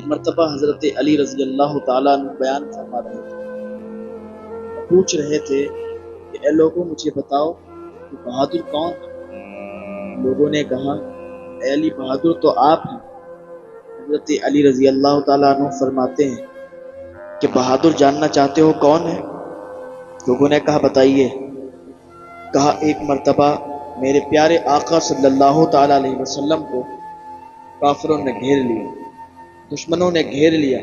مرتبہ حضرت علی رضی اللہ تعالیٰ عنہ بیان فرما رہے تھے، پوچھ رہے تھے کہ اے لوگوں مجھے بتاؤ کہ بہادر کون ہے؟ لوگوں نے کہا اے علی بہادر تو آپ ہیں۔ حضرت علی رضی اللہ تعالیٰ عنہ فرماتے ہیں کہ بہادر جاننا چاہتے ہو کون ہے؟ لوگوں نے کہا بتائیے۔ کہا ایک مرتبہ میرے پیارے آقا صلی اللہ تعالیٰ علیہ وسلم کو کافروں نے گھیر لیا، دشمنوں نے گھیر لیا۔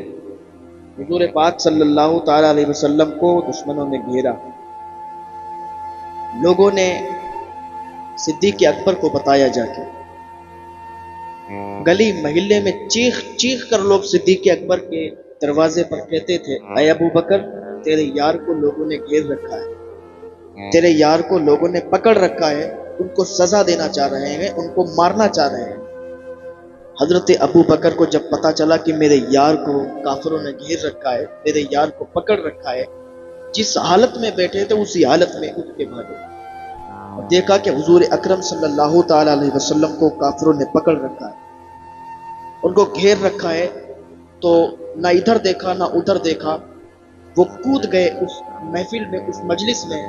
حضور پاک صلی اللہ تعالیٰ علیہ وسلم کو دشمنوں نے گھیرا۔ لوگوں نے صدیق اکبر کو بتایا جا کے، گلی محلے میں چیخ چیخ کر لوگ صدیق اکبر کے دروازے پر کہتے تھے اے ابو بکر تیرے یار کو لوگوں نے گھیر رکھا ہے، تیرے یار کو لوگوں نے پکڑ رکھا ہے، ان کو سزا دینا چاہ رہے ہیں، ان کو مارنا چاہ رہے ہیں۔ حضرت ابو بکر کو جب پتا چلا کہ میرے یار کو کافروں نے گھیر رکھا ہے، میرے یار کو پکڑ رکھا ہے، جس حالت میں بیٹھے تھے اسی حالت میں اٹھ کے بھاگے اور دیکھا کہ حضور اکرم صلی اللہ تعالی علیہ وسلم کو کافروں نے پکڑ رکھا ہے، ان کو گھیر رکھا ہے۔ تو نہ ادھر دیکھا نہ ادھر دیکھا، وہ کود گئے اس محفل میں، اس مجلس میں،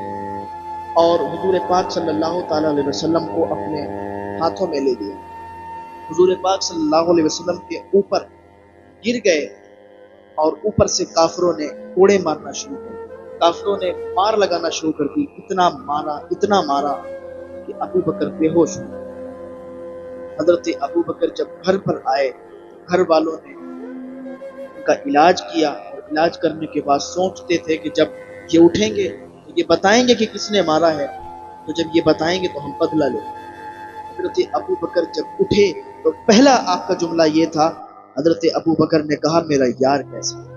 اور حضور پاک صلی اللہ تعالی علیہ وسلم کو اپنے ہاتھوں میں لے لیا۔ حضور پاک صلی اللہ علیہ وسلم کے اوپر گر گئے اور اوپر سے کافروں نے کوڑے مارنا شروع کر دی، کافروں نے مار لگانا شروع کر دی، اتنا مارا کہ ابو بکر بے ہوش ہو گئے۔ حضرت ابو بکر جب گھر پر آئے تو گھر والوں نے ان کا علاج کیا، اور علاج کرنے کے بعد سوچتے تھے کہ جب یہ اٹھیں گے تو یہ بتائیں گے کہ کس نے مارا ہے، تو جب یہ بتائیں گے تو ہم بدلہ لیں۔ حضرت ابو بکر جب اٹھے تو پہلا آپ کا جملہ یہ تھا، حضرت ابو بکر نے کہا میرا یار کیسا ہے،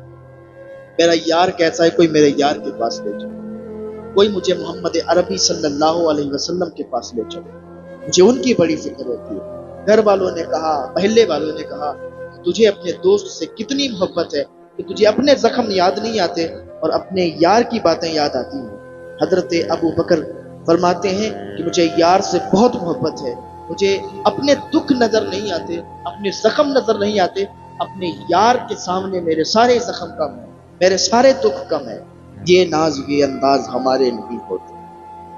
میرا یار کیسا ہے، کوئی میرے یار کے پاس لے چلو، کوئی مجھے محمد عربی صلی اللہ علیہ وسلم کے پاس لے چلو، مجھے ان کی بڑی فکر ہوتی ہے۔ گھر والوں نے کہا، محلے والوں نے کہا تجھے اپنے دوست سے کتنی محبت ہے کہ تجھے اپنے زخم یاد نہیں آتے اور اپنے یار کی باتیں یاد آتی ہیں۔ حضرت ابو بکر فرماتے ہیں کہ مجھے یار سے بہت محبت ہے، مجھے اپنے دکھ نظر نہیں آتے، اپنے زخم نظر نہیں آتے، اپنے یار کے سامنے میرے سارے زخم کم ہیں، میرے سارے دکھ کم ہیں۔ یہ ناز یہ انداز ہمارے نہیں ہوتے،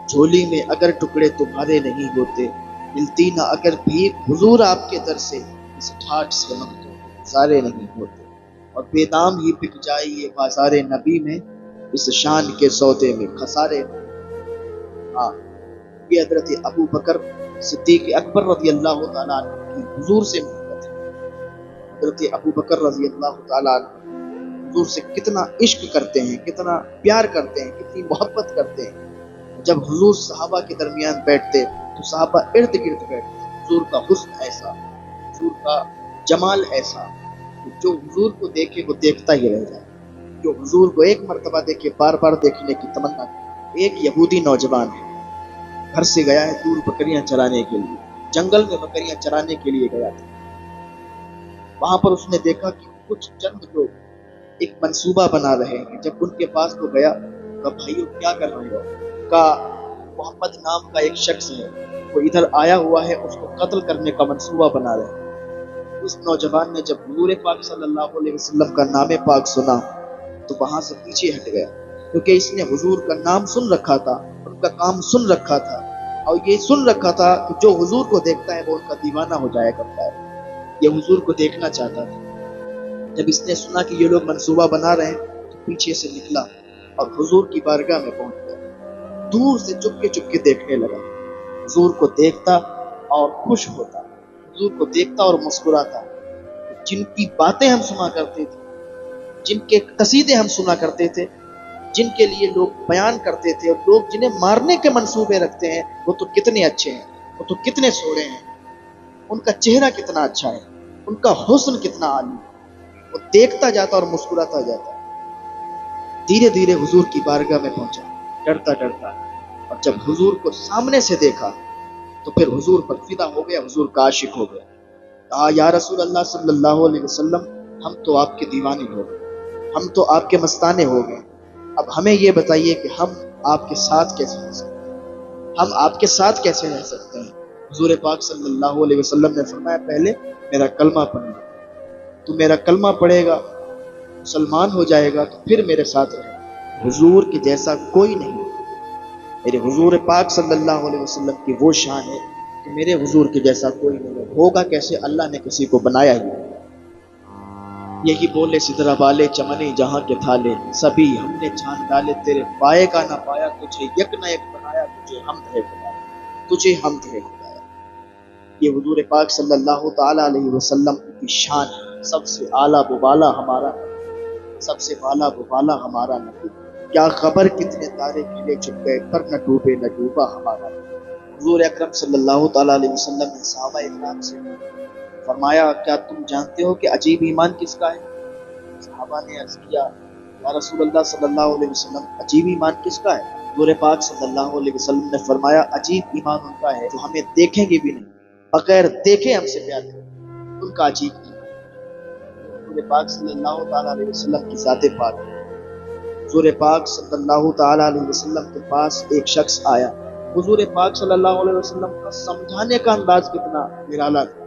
جھولی میں اگر ٹکڑے تمہارے نہیں ہوتے، ملتی نہ اگر بھیک حضور آپ کے در سے، اس ٹھاٹ سے ہم تو سارے نہیں ہوتے، اور بے دام ہی بک جائے یہ بازار نبی میں، اس شان کے سودے میں خسارے۔ ہاں، یہ حضرت ابو بکر صدیق اکبر رضی اللہ تعالیٰ عنہ کی حضور سے محبت ہے۔ حضرت ابو بکر رضی اللہ تعالیٰ عنہ حضور سے کتنا عشق کرتے ہیں، کتنا پیار کرتے ہیں، کتنی محبت کرتے ہیں۔ جب حضور صحابہ کے درمیان بیٹھتے تو صحابہ ارد گرد بیٹھتے، حضور کا حسن ایسا، حضور کا جمال ایسا کہ جو حضور کو دیکھے وہ دیکھتا ہی رہ جائے، جو حضور کو ایک مرتبہ دیکھے بار بار دیکھنے کی تمنا کرے۔ ایک یہودی نوجوان ہے، گھر سے گیا ہے دور بکریاں چرانے کے لیے، جنگل میں بکریاں چرانے کے لیے گیا تھا۔ وہاں پر اس نے دیکھا کہ کچھ چند لوگ ایک منصوبہ بنا رہے ہیں۔ جب ان کے پاس وہ گیا کہا بھائیو کیا کر رہے ہو؟ کہا محمد نام کا ایک شخص ہے، وہ ادھر آیا ہوا ہے، اس کو قتل کرنے کا منصوبہ بنا رہے ہیں۔ اس نوجوان نے جب حضور پاک صلی اللہ علیہ وسلم کا نام پاک سنا تو وہاں سے پیچھے ہٹ گیا، کیونکہ اس نے حضور کا نام سن رکھا تھا، ان کا کام سن رکھا تھا، اور یہ سن رکھا تھا کہ جو حضور کو دیکھتا ہے وہ ان کا دیوانہ ہو جایا کرتا ہے۔ یہ حضور کو دیکھنا چاہتا تھا۔ جب اس نے سنا کہ یہ لوگ منصوبہ بنا رہے ہیں تو پیچھے سے نکلا اور حضور کی بارگاہ میں پہنچ گیا، دور سے چپ کے دیکھنے لگا۔ حضور کو دیکھتا اور خوش ہوتا، حضور کو دیکھتا اور مسکراتا۔ جن کی باتیں ہم سنا کرتے تھے، جن کے قصیدے ہم سنا کرتے تھے، جن کے لیے لوگ بیان کرتے تھے، اور لوگ جنہیں مارنے کے منصوبے رکھتے ہیں، وہ تو کتنے اچھے ہیں، وہ تو کتنے سوڑے ہیں، ان کا چہرہ کتنا اچھا ہے، ان کا حسن کتنا عالی ہے۔ وہ دیکھتا جاتا اور مسکراتا جاتا۔ دھیرے دھیرے حضور کی بارگاہ میں پہنچا، ڈرتا ڈرتا، اور جب حضور کو سامنے سے دیکھا تو پھر حضور پر فدا ہو گیا، حضور کا عاشق ہو گیا۔ کہا یا رسول اللہ صلی اللہ علیہ وسلم، ہم تو آپ کے دیوانے ہو گئے، ہم تو آپ کے مستانے ہو گئے، اب ہمیں یہ بتائیے کہ ہم آپ کے ساتھ کیسے رہ سکتے ہیں، ہم آپ کے ساتھ کیسے رہ سکتے ہیں۔ حضور پاک صلی اللہ علیہ وسلم نے فرمایا پہلے میرا کلمہ پڑھنا، تو میرا کلمہ پڑھے گا، مسلمان ہو جائے گا، تو پھر میرے ساتھ رہے۔ حضور کے جیسا کوئی نہیں۔ میرے حضور پاک صلی اللہ علیہ وسلم کی وہ شان ہے کہ میرے حضور کے جیسا کوئی نہیں ہوگا۔ کیسے؟ اللہ نے کسی کو بنایا ہی۔ یہی بولے سدرا والے چمنے جہاں کے تھالے، سبھی ہم نے چھان ڈالے تیرے پائے کا نہ پایا، تجھے یک نہ یک بنایا، تجھے حمد ہے خدایا، تجھے حمد ہے خدایا۔ یہ حضور پاک صلی اللہ تعالی علیہ وسلم کی شان ہے۔ سب سے اعلیٰ و بالا ہمارا، سب سے بالا و بالا ہمارا نبی۔ کیا خبر کتنے تارے کھلے چھپ گئے، پر نہ ڈوبے نہ ڈوبا ہمارا۔ حضور اکرم صلی اللہ تعالی علیہ وسلم نے صحابہ اکرام سے فرمایا، کیا تم جانتے ہو کہ عجیب ایمان کس کا ہے؟ صحابہ نے عرض کیا، یا رسول اللہ صلی اللہ علیہ وسلم، عجیب ایمان کس کا ہے؟ حضور پاک صلی اللہ علیہ وسلم نے فرمایا، عجیب ایمان ان کا ہے جو ہمیں دیکھیں گے بھی نہیں، بغیر دیکھے ہم سے پیار کریں، ان کا عجیب ایمان۔ حضور پاک صلی اللہ تعالی علیہ وسلم کی ذات پاک، حضور پاک صلی اللہ تعالی علیہ وسلم کے پاس ایک شخص آیا۔ حضور پاک صلی اللہ علیہ وسلم کا سمجھانے کا انداز کتنا نرالا تھا۔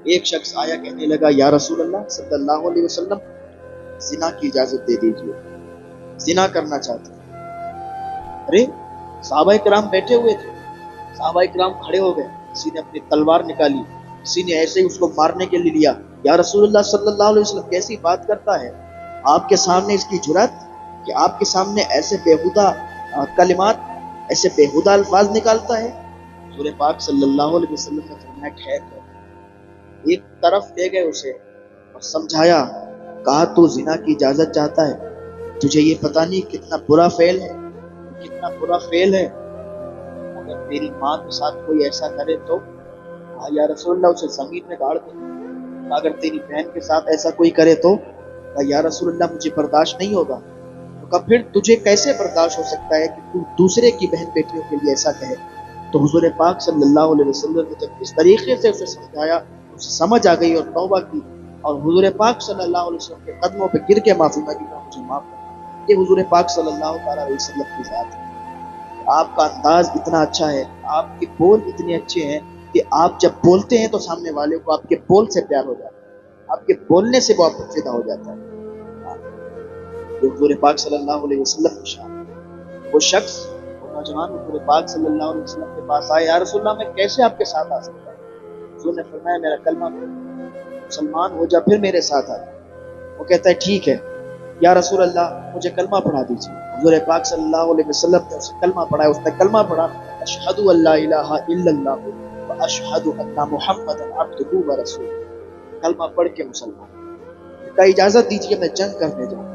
ایک شخص آیا، کہنے لگا، یا رسول اللہ صلی اللہ علیہ وسلم، زنا کی اجازت دے دیجیے، زنا کرنا چاہتے ہیں۔ ارے صحابہ کرام بیٹھے ہوئے تھے، صحابہ کرام کھڑے ہو گئے، کسی نے اپنی تلوار نکالی، کسی نے ایسے ہی اس کو مارنے کے لیے لیا۔ یا رسول اللہ صلی اللہ علیہ وسلم، کیسی بات کرتا ہے؟ آپ کے سامنے اس کی جرات کہ آپ کے سامنے ایسے بےہودہ کلمات، ایسے بےہودہ الفاظ نکالتا ہے؟ حضور پاک صلی اللہ علیہ وسلم نے فرمایا، ٹھہر کر۔ ایک طرف لے گئے اسے اور سمجھایا، کہا، تو زنا کی اجازت چاہتا ہے، تجھے یہ پتہ نہیں کتنا برا فعل ہے، کتنا برا فعل ہے۔ اگر تیری ماں کے ساتھ کوئی ایسا کرے تو کہا، یا رسول اللہ اسے زمین میں گاڑ دے۔ اگر تیری بہن کے ساتھ ایسا کوئی کرے تو کہا، یا رسول اللہ مجھے برداشت نہیں ہوگا۔ تو کہا، پھر تجھے کیسے برداشت ہو سکتا ہے کہ تو دوسرے کی بہن بیٹیوں کے لیے ایسا کہے؟ تو حضور پاک صلی اللہ علیہ وسلم نے جب اس طریقے سے اسے سمجھایا، اسے سمجھ آ گئی اور توبہ کی، اور حضور پاک صلی اللہ علیہ وسلم کے قدموں پہ گر کے معافی مانگی، مجھے معاف کر۔ یہ حضور پاک صلی اللہ تعالی علیہ وسلم کی ذات ہے۔ آپ کا انداز اتنا اچھا ہے، آپ کے بول اتنے اچھے ہیں کہ آپ جب بولتے ہیں تو سامنے والے کو آپ کے بول سے پیار ہو جاتا ہے، آپ کے بولنے سے وہ آپ کو فدا ہو جاتا ہے۔ یہ حضور پاک صلی اللہ علیہ وسلم کی شان ہے۔ وہ شخص، وہ نوجوان حضور پاک صلی اللہ علیہ وسلم کے پاس آیا، یا رسول اللہ میں کیسے آپ کے ساتھ آ سکتا ہوں؟ حضور نے فرمایا، میرا کلمہ پڑھ، مسلمان ہو جا، پھر میرے ساتھ آ۔ وہ کہتا ہے، ٹھیک ہے یا رسول اللہ، مجھے کلمہ پڑھا دیجیے۔ حضور پاک صلی اللہ علیہ وسلم نے اسے کلمہ پڑھایا۔ اس نے کلمہ پڑھا، اشہد ان لا الہ الا اللہ واشہد ان محمدا عبدہ ورسولہ۔ کلمہ پڑھ کے مسلمان کا، اجازت دیجیے میں جنگ کرنے جاؤں۔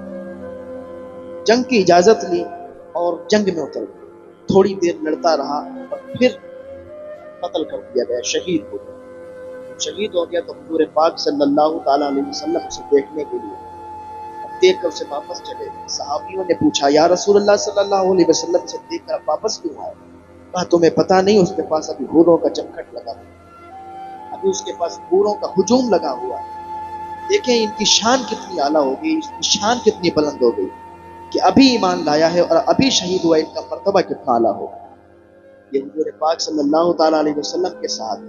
جنگ کی اجازت لی اور جنگ میں اتر گیا۔ تھوڑی دیر لڑتا رہا اور پھر قتل کر دیا گیا، شہید ہو گیا۔ شہید ہو گیا تو حضور پاک صلی اللہ تعالی علیہ وسلم اسے دیکھنے کے لیے دیکھ کر اسے واپس چلے۔ صحابیوں نے پوچھا، یا رسول اللہ صلی اللہ علیہ وسلم سے دیکھ کر واپس کیوں آئے؟ کہا، تمہیں پتہ نہیں اس کے پاس ابھی حوروں کا چمکٹ لگا ہوا، ابھی اس کے پاس حوروں کا ہجوم لگا ہوا ہے۔ دیکھیں ان کی شان کتنی اعلیٰ ہو گئی، ان کی شان کتنی بلند ہو گئی کہ ابھی ایمان لایا ہے اور ابھی شہید ہوا، ان کا مرتبہ کتنا اعلیٰ ہوگا۔ یہ حضور پاک صلی اللہ تعالی علیہ وسلم کے ساتھ